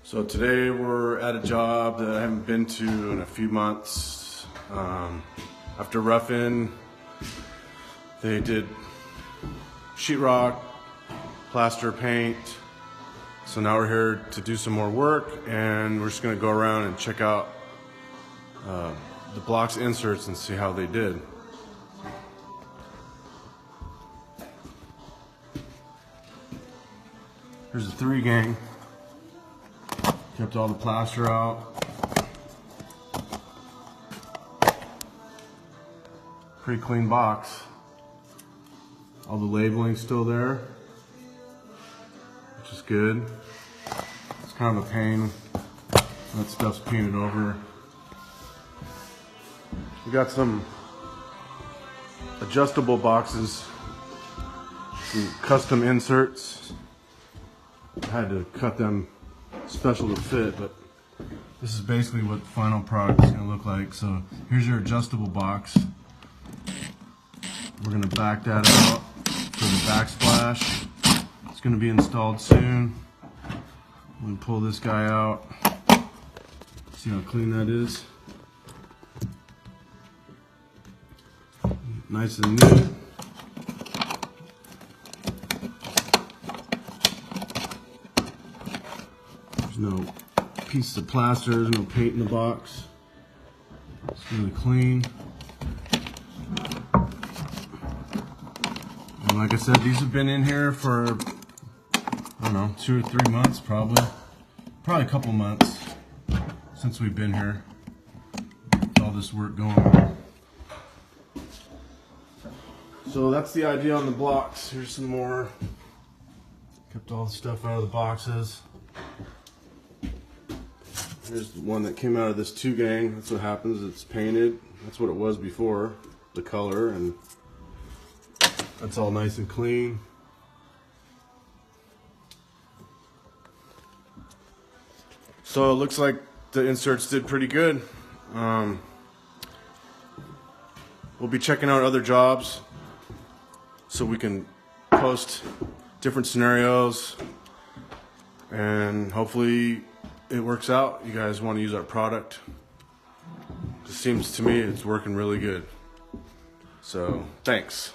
So today we're at a job that I haven't been to in a few months. After roughing, they did sheetrock, plaster, paint. So now we're here to do some more work, and we're just gonna go around and check out the BLOXX inserts and see how they did. Here's the 3 gang. Kept all the plaster out. Pretty clean box. All the labeling's still there, which is good. It's kind of a pain. That stuff's painted over. We got some adjustable boxes, some custom inserts. I had to cut them special to fit, but this is basically what the final product is going to look like. So here's your adjustable box. We're going to back that out for the backsplash. It's going to be installed soon. I'm going to pull this guy out. See how clean that is. Nice and neat. There's no piece of plaster, there's no paint in the box. It's really clean. And like I said, these have been in here for, I don't know, 2 or 3 months probably. Probably a couple months since we've been here. All this work going on. So that's the idea on the blocks. Here's some more. Kept all the stuff out of the boxes. Here's the one that came out of this 2 gang. That's what happens. It's painted. That's what it was before, the color, and that's all nice and clean. So it looks like the inserts did pretty good. We'll be checking out other jobs so we can post different scenarios, and hopefully it works out. You guys want to use our product. It seems to me it's working really good. So thanks.